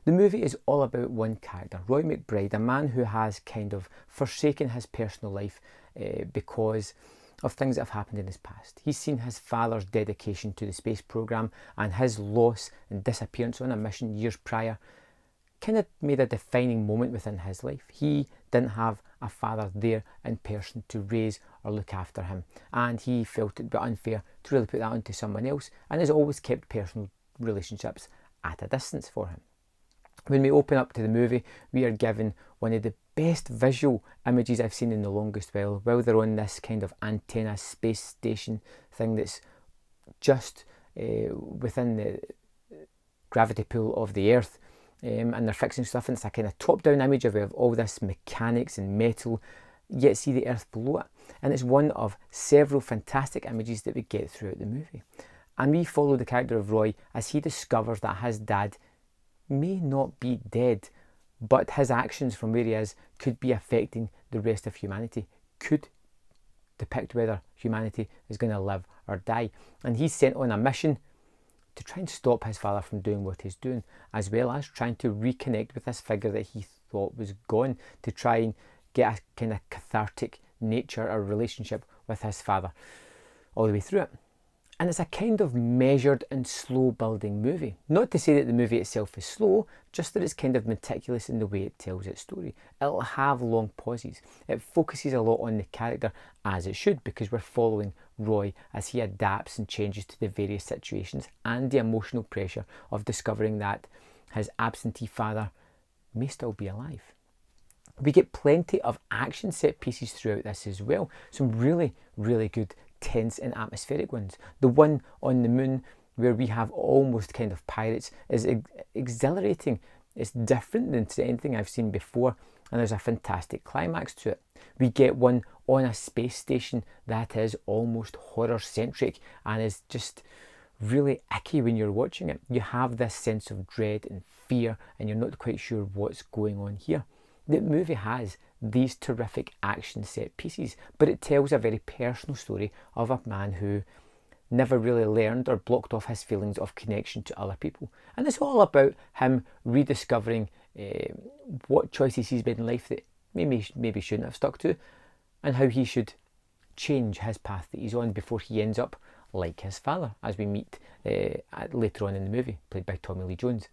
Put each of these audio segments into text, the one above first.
The movie is all about one character, Roy McBride, a man who has kind of forsaken his personal life because of things that have happened in his past. He's seen his father's dedication to the space program and his loss and disappearance on a mission years prior kind of made a defining moment within his life. He didn't have a father there in person to raise or look after him, and he felt it would be unfair to really put that onto someone else, and has always kept personal relationships at a distance for him. When we open up to the movie, we are given one of the best visual images I've seen in the longest while they're on this kind of antenna space station thing that's just within the gravity pull of the Earth, and they're fixing stuff, and it's a kind of top-down image of all this mechanics and metal, yet see the Earth below it. And it's one of several fantastic images that we get throughout the movie. And we follow the character of Roy as he discovers that his dad may not be dead, but his actions from where he is could be affecting the rest of humanity, could depict whether humanity is going to live or die. And he's sent on a mission to try and stop his father from doing what he's doing, as well as trying to reconnect with this figure that he thought was gone, to try and get a kind of cathartic nature or relationship with his father all the way through it. And it's a kind of measured and slow building movie. Not to say that the movie itself is slow, just that it's kind of meticulous in the way it tells its story. It'll have long pauses. It focuses a lot on the character, as it should, because we're following Roy as he adapts and changes to the various situations and the emotional pressure of discovering that his absentee father may still be alive. We get plenty of action set pieces throughout this as well. Some really, really good tense and atmospheric ones. The one on the moon where we have almost kind of pirates is exhilarating. It's different than anything I've seen before, and there's a fantastic climax to it. We get one on a space station that is almost horror centric and is just really icky when you're watching it. You have this sense of dread and fear, and you're not quite sure what's going on here. The movie has these terrific action set pieces, but it tells a very personal story of a man who never really learned or blocked off his feelings of connection to other people. And it's all about him rediscovering what choices he's made in life that maybe shouldn't have stuck to, and how he should change his path that he's on before he ends up like his father, as we meet later on in the movie, played by Tommy Lee Jones.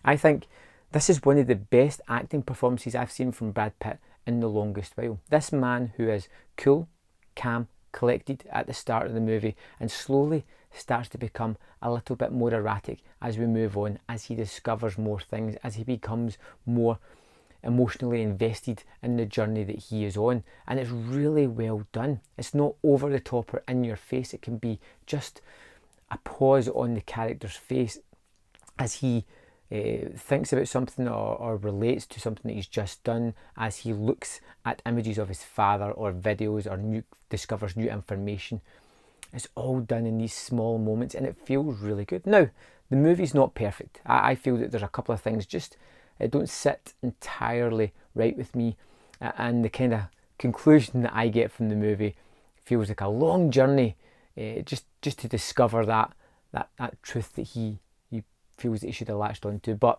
I think this is one of the best acting performances I've seen from Brad Pitt in the longest while. This man who is cool, calm, collected at the start of the movie and slowly starts to become a little bit more erratic as we move on, as he discovers more things, as he becomes more emotionally invested in the journey that he is on. And it's really well done. It's not over the top or in your face. It can be just a pause on the character's face as he thinks about something or relates to something that he's just done, as he looks at images of his father or videos or discovers new information. It's all done in these small moments and it feels really good. Now, the movie's not perfect. I feel that there's a couple of things just don't sit entirely right with me, and the kind of conclusion that I get from the movie feels like a long journey just to discover that truth that he feels that he should have latched onto. But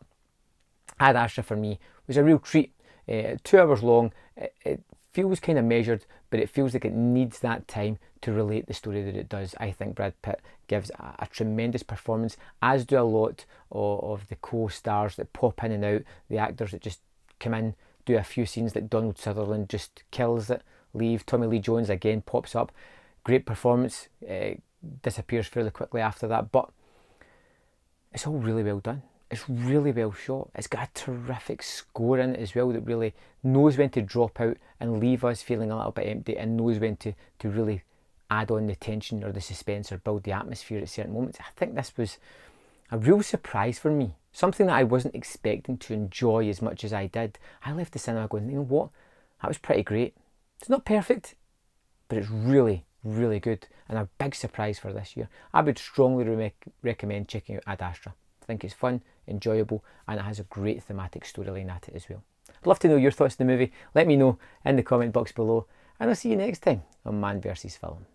Ad Astra for me was a real treat. 2 hours long. It feels kind of measured, but it feels like it needs that time to relate the story that it does. I think Brad Pitt gives a tremendous performance, as do a lot of the co-stars that pop in and out, the actors that just come in, do a few scenes, like Donald Sutherland just kills it, leave. Tommy Lee Jones again pops up, great performance, disappears fairly quickly after that, but it's all really well done. It's really well shot. It's got a terrific score in it as well that really knows when to drop out and leave us feeling a little bit empty, and knows when to really add on the tension or the suspense or build the atmosphere at certain moments. I think this was a real surprise for me. Something that I wasn't expecting to enjoy as much as I did. I left the cinema going, you know what? That was pretty great. It's not perfect, but it's really, really good, and a big surprise for this year. I would strongly recommend checking out Ad Astra. I think it's fun, enjoyable, and it has a great thematic storyline at it as well. I'd love to know your thoughts on the movie. Let me know in the comment box below, and I'll see you next time on Man vs Film.